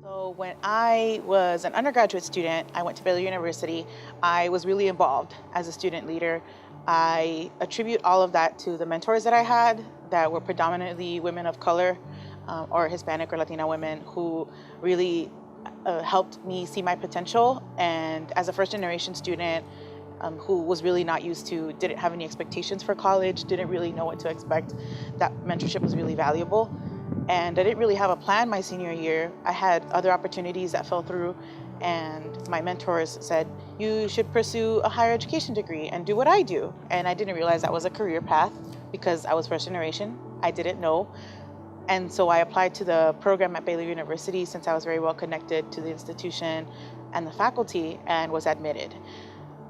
So when I was an undergraduate student, I went to Baylor University. I was really involved as a student leader. I attribute all of that to the mentors that I had that were predominantly women of color or Hispanic or Latina women who really helped me see my potential. And as a first generation student who was really not used to, didn't have any expectations for college, didn't really know what to expect, that mentorship was really valuable. And I didn't really have a plan my senior year. I had other opportunities that fell through, and my mentors said, you should pursue a higher education degree and do what I do. And I didn't realize that was a career path because I was first generation. I didn't know. And so I applied to the program at Baylor University since I was very well connected to the institution and the faculty and was admitted.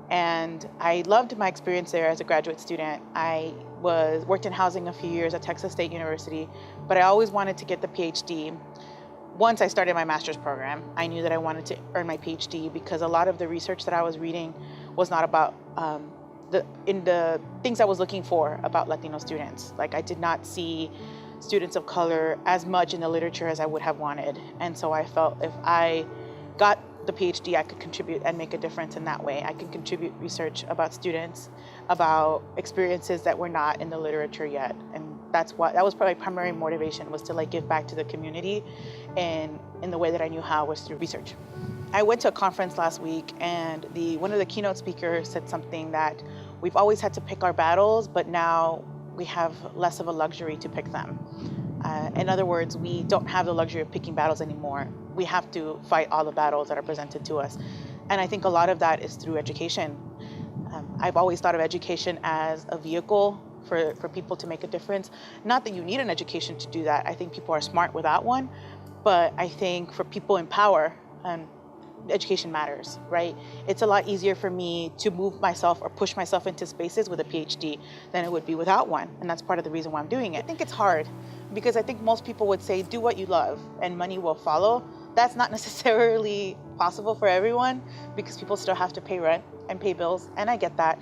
And I loved my experience there as a graduate student. I worked in housing a few years at Texas State University, but I always wanted to get the PhD. Once I started my master's program, I knew that I wanted to earn my PhD because a lot of the research that I was reading was not about the things I was looking for about Latino students. Like, I did not see students of color as much in the literature as I would have wanted. And so I felt if I got the PhD, I could contribute and make a difference in that way. I can contribute research about students, about experiences that were not in the literature yet. And that was probably my primary motivation, was to give back to the community in the way that I knew how, was through research. I went to a conference last week, and one of the keynote speakers said something that we've always had to pick our battles, but now we have less of a luxury to pick them. In other words, we don't have the luxury of picking battles anymore. We have to fight all the battles that are presented to us. And I think a lot of that is through education. I've always thought of education as a vehicle for people to make a difference. Not that you need an education to do that. I think people are smart without one. But I think for people in power, education matters, right? It's a lot easier for me to move myself or push myself into spaces with a PhD than it would be without one. And that's part of the reason why I'm doing it. I think it's hard because I think most people would say, do what you love and money will follow. That's not necessarily possible for everyone because people still have to pay rent and pay bills, and I get that.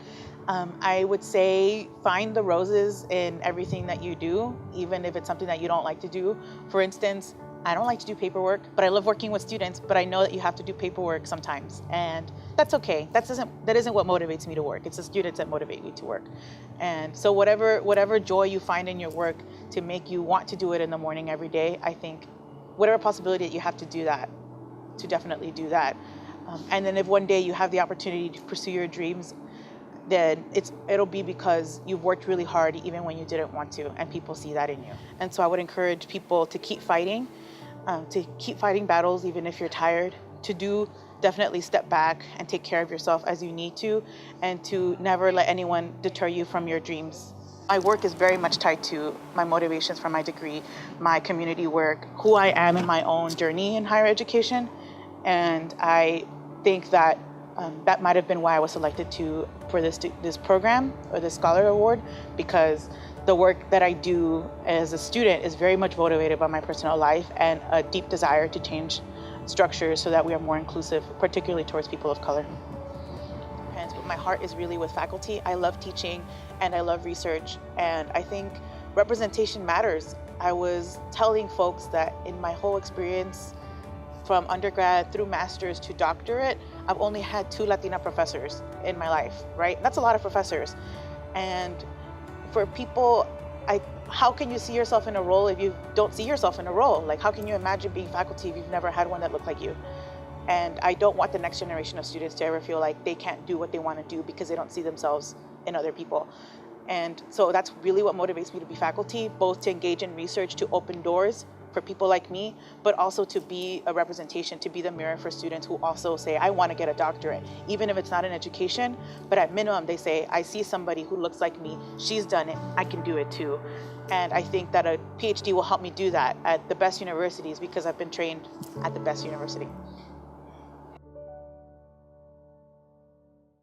I would say find the roses in everything that you do, even if it's something that you don't like to do. For instance, I don't like to do paperwork, but I love working with students, but I know that you have to do paperwork sometimes, and that's okay. That isn't what motivates me to work. It's the students that motivate me to work. And so whatever joy you find in your work to make you want to do it in the morning every day, I think whatever possibility that you have to do that, to definitely do that. And then if one day you have the opportunity to pursue your dreams, then it'll be because you've worked really hard even when you didn't want to, and people see that in you. And so I would encourage people to keep fighting battles even if you're tired, to definitely step back and take care of yourself as you need to, and to never let anyone deter you from your dreams. My work is very much tied to my motivations for my degree, my community work, who I am in my own journey in higher education. And I think that that might have been why I was selected for this program or this Scholar Award, because the work that I do as a student is very much motivated by my personal life and a deep desire to change structures so that we are more inclusive, particularly towards people of color. But my heart is really with faculty. I love teaching and I love research, and I think representation matters. I was telling folks that in my whole experience from undergrad through master's to doctorate, I've only had 2 Latina professors in my life, right? That's a lot of professors. And for people, how can you see yourself in a role if you don't see yourself in a role? Like, how can you imagine being faculty if you've never had one that looked like you? And I don't want the next generation of students to ever feel like they can't do what they want to do because they don't see themselves in other people. And so that's really what motivates me to be faculty, both to engage in research, to open doors for people like me, but also to be a representation, to be the mirror for students who also say, I want to get a doctorate, even if it's not in education, but at minimum they say, I see somebody who looks like me, she's done it, I can do it too. And I think that a PhD will help me do that at the best universities because I've been trained at the best university.